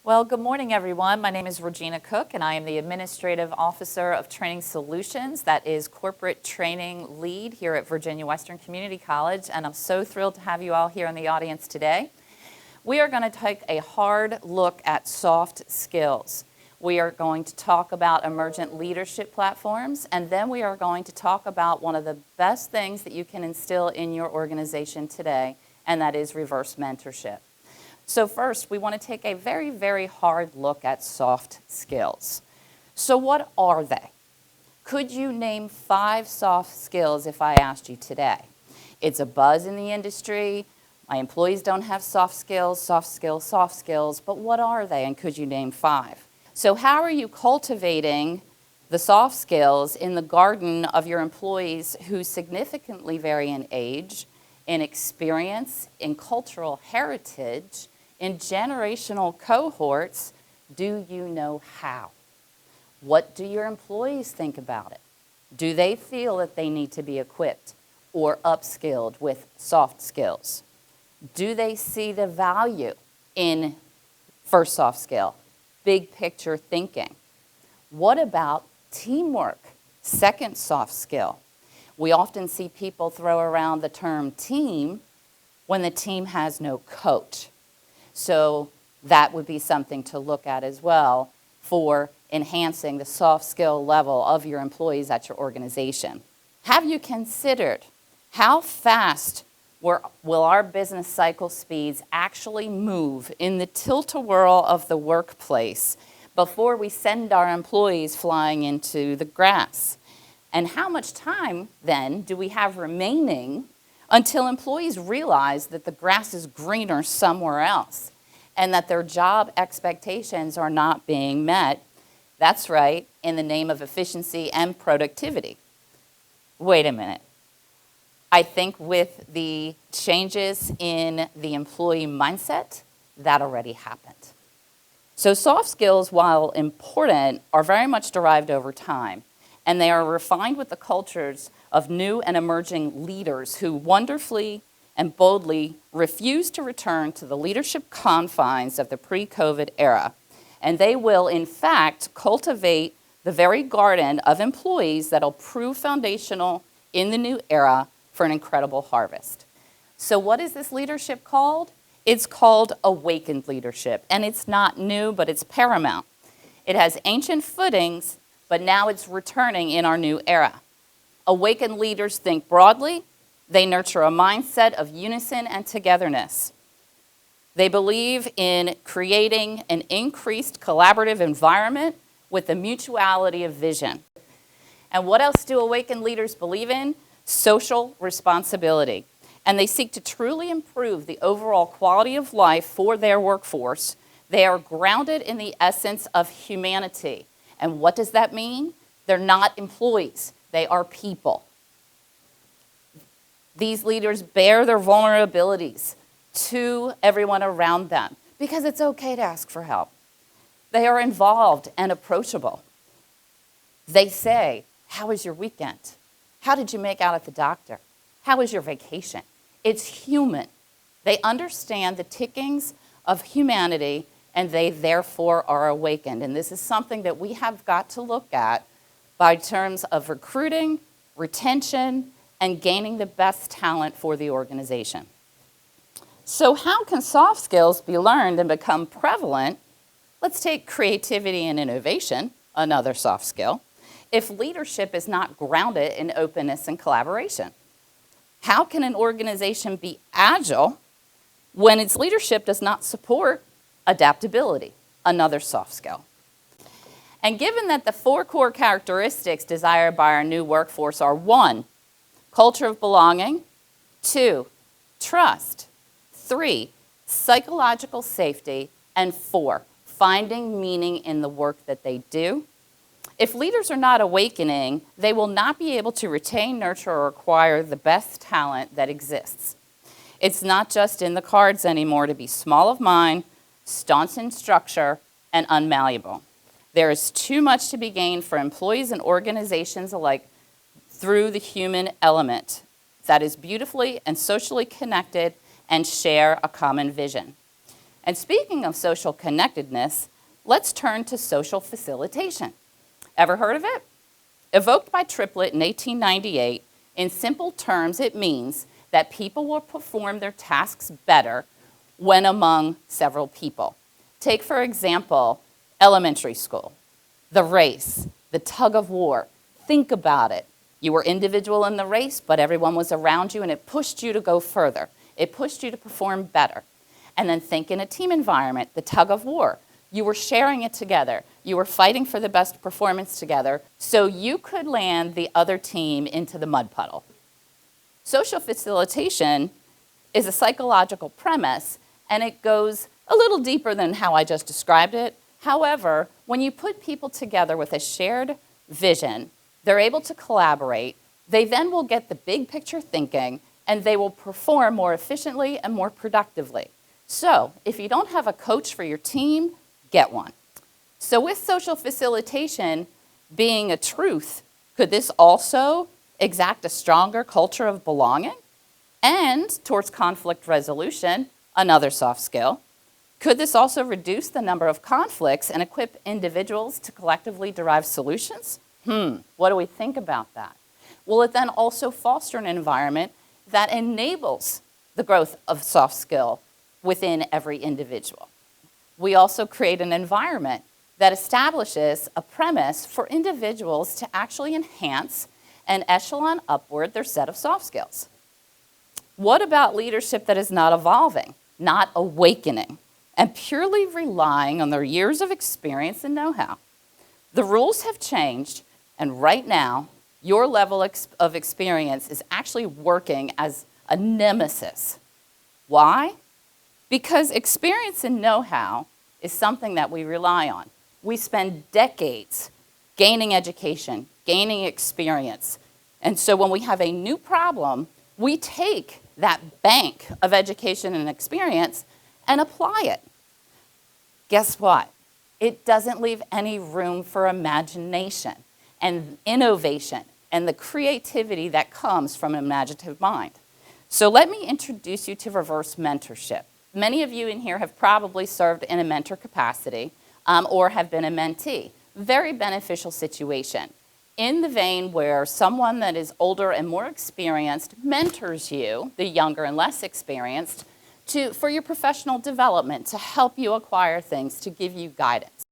Well, good morning, everyone. My name is Regina Cook, and I am the Administrative Officer of Training Solutions, that is Corporate Training Lead here at Virginia Western Community College, and I'm so thrilled to have you all here in the audience today. We are going to take a hard look at soft skills. We are going to talk about emergent leadership platforms, and then we are going to talk about one of the best things that you can instill in your organization today, and that is reverse mentorship. So first, we want to take a very, very hard look at soft skills. So what are they? Could you name 5 soft skills if I asked you today? It's a buzz in the industry. My employees don't have soft skills, but what are they, and could you name 5? So how are you cultivating the soft skills in the garden of your employees who significantly vary in age, in experience, in cultural heritage, in generational cohorts? Do you know how? What do your employees think about it? Do they feel that they need to be equipped or upskilled with soft skills? Do they see the value in first soft skill, big picture thinking? What about teamwork, second soft skill? We often see people throw around the term team when the team has no coach. So that would be something to look at as well for enhancing the soft skill level of your employees at your organization. Have you considered how fast will our business cycle speeds actually move in the tilt-a-whirl of the workplace before we send our employees flying into the grass? And how much time then do we have remaining until employees realize that the grass is greener somewhere else and that their job expectations are not being met? That's right, in the name of efficiency and productivity. Wait a minute. I think with the changes in the employee mindset, that already happened. So soft skills, while important, are very much derived over time, and they are refined with the cultures of new and emerging leaders who wonderfully and boldly refuse to return to the leadership confines of the pre-COVID era. And they will, in fact, cultivate the very garden of employees that'll prove foundational in the new era for an incredible harvest. So what is this leadership called? It's called awakened leadership, and it's not new, but it's paramount. It has ancient footings, but now it's returning in our new era. Awakened leaders think broadly. They nurture a mindset of unison and togetherness. They believe in creating an increased collaborative environment with a mutuality of vision. And what else do awakened leaders believe in? Social responsibility. And they seek to truly improve the overall quality of life for their workforce. They are grounded in the essence of humanity. And what does that mean? They're not employees. They are people. These leaders bear their vulnerabilities to everyone around them because it's okay to ask for help. They are involved and approachable. They say, "How was your weekend? How did you make out at the doctor? How was your vacation?" It's human. They understand the tickings of humanity, and they therefore are awakened. And this is something that we have got to look at by terms of recruiting, retention, and gaining the best talent for the organization. So how can soft skills be learned and become prevalent? Let's take creativity and innovation, another soft skill, if leadership is not grounded in openness and collaboration. How can an organization be agile when its leadership does not support adaptability, another soft skill? And given that the 4 core characteristics desired by our new workforce are 1, culture of belonging, 2, trust, 3, psychological safety, and 4, finding meaning in the work that they do, if leaders are not awakening, they will not be able to retain, nurture, or acquire the best talent that exists. It's not just in the cards anymore to be small of mind, staunch in structure, and unmalleable. There is too much to be gained for employees and organizations alike through the human element that is beautifully and socially connected and share a common vision. And speaking of social connectedness, let's turn to social facilitation. Ever heard of it? Evoked by Triplett in 1898, in simple terms, it means that people will perform their tasks better when among several people. Take, for example, elementary school, the race, the tug of war. Think about it. You were individual in the race, but everyone was around you, and it pushed you to go further. It pushed you to perform better. And then think in a team environment, the tug of war. You were sharing it together. You were fighting for the best performance together, so you could land the other team into the mud puddle. Social facilitation is a psychological premise, and it goes a little deeper than how I just described it. However, when you put people together with a shared vision, they're able to collaborate. They then will get the big picture thinking, and they will perform more efficiently and more productively. So if you don't have a coach for your team, get one. So with social facilitation being a truth, could this also exact a stronger culture of belonging? And towards conflict resolution, another soft skill, could this also reduce the number of conflicts and equip individuals to collectively derive solutions? What do we think about that? Will it then also foster an environment that enables the growth of soft skill within every individual? We also create an environment that establishes a premise for individuals to actually enhance and echelon upward their set of soft skills. What about leadership that is not evolving, not awakening, and purely relying on their years of experience and know-how? The rules have changed, and right now, your level of experience is actually working as a nemesis. Why? Because experience and know-how is something that we rely on. We spend decades gaining education, gaining experience. And so when we have a new problem, we take that bank of education and experience and apply it. Guess what? It doesn't leave any room for imagination and innovation and the creativity that comes from an imaginative mind. So let me introduce you to reverse mentorship. Many of you in here have probably served in a mentor capacity or have been a mentee. Very beneficial situation. In the vein where someone that is older and more experienced mentors you, the younger and less experienced, for your professional development, to help you acquire things, to give you guidance.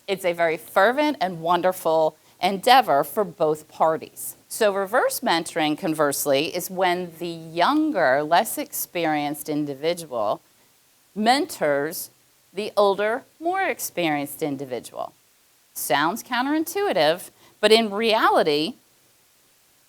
It's a very fervent and wonderful endeavor for both parties. So reverse mentoring, conversely, is when the younger, less experienced individual mentors the older, more experienced individual. Sounds counterintuitive, but in reality,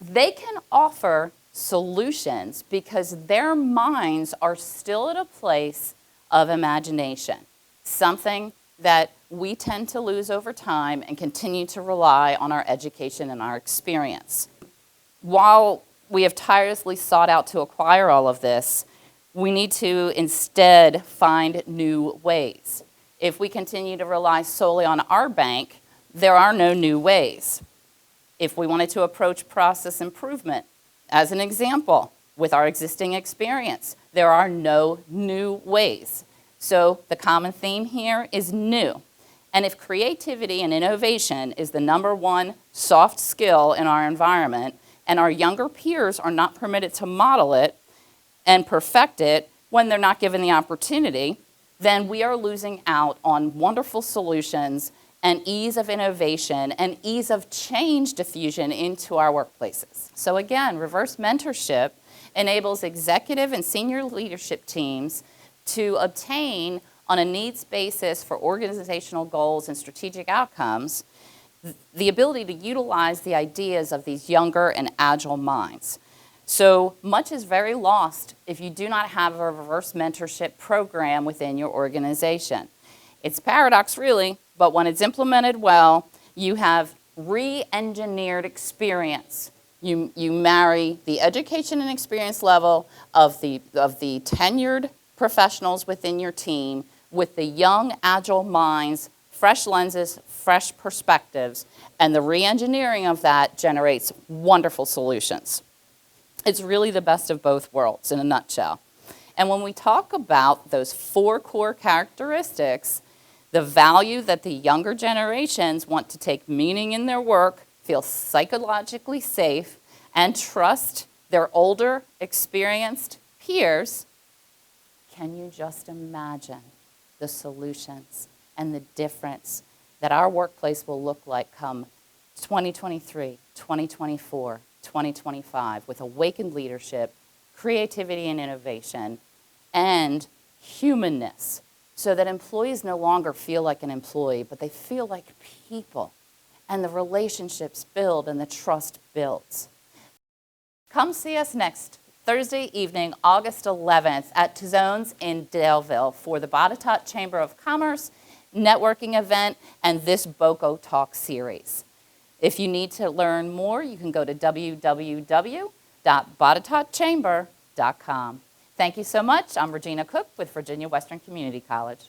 they can offer solutions because their minds are still at a place of imagination, something that we tend to lose over time and continue to rely on our education and our experience. While we have tirelessly sought out to acquire all of this, we need to instead find new ways. If we continue to rely solely on our bank, there are no new ways. If we wanted to approach process improvement, as an example, with our existing experience, there are no new ways. So the common theme here is new. And if creativity and innovation is the #1 soft skill in our environment, and our younger peers are not permitted to model it and perfect it when they're not given the opportunity, then we are losing out on wonderful solutions and ease of innovation and ease of change diffusion into our workplaces. So again, reverse mentorship enables executive and senior leadership teams to obtain, on a needs basis for organizational goals and strategic outcomes, the ability to utilize the ideas of these younger and agile minds. So much is very lost if you do not have a reverse mentorship program within your organization. It's a paradox, really, but when it's implemented well, you have re-engineered experience. You marry the education and experience level of the tenured professionals within your team with the young, agile minds, fresh lenses, fresh perspectives, and the re-engineering of that generates wonderful solutions. It's really the best of both worlds in a nutshell. And when we talk about those 4 core characteristics, the value that the younger generations want to take meaning in their work, feel psychologically safe, and trust their older, experienced peers, can you just imagine the solutions and the difference that our workplace will look like come 2023, 2024, 2025 with awakened leadership, creativity and innovation, and humanness, so that employees no longer feel like an employee, but they feel like people, and the relationships build and the trust builds. Come see us next Thursday evening, August 11th at Zones in Daleville for the Botetourt Chamber of Commerce networking event and this BoCoTalks series. If you need to learn more, you can go to www.botetourtchamber.com. Thank you so much. I'm Regina Cook with Virginia Western Community College.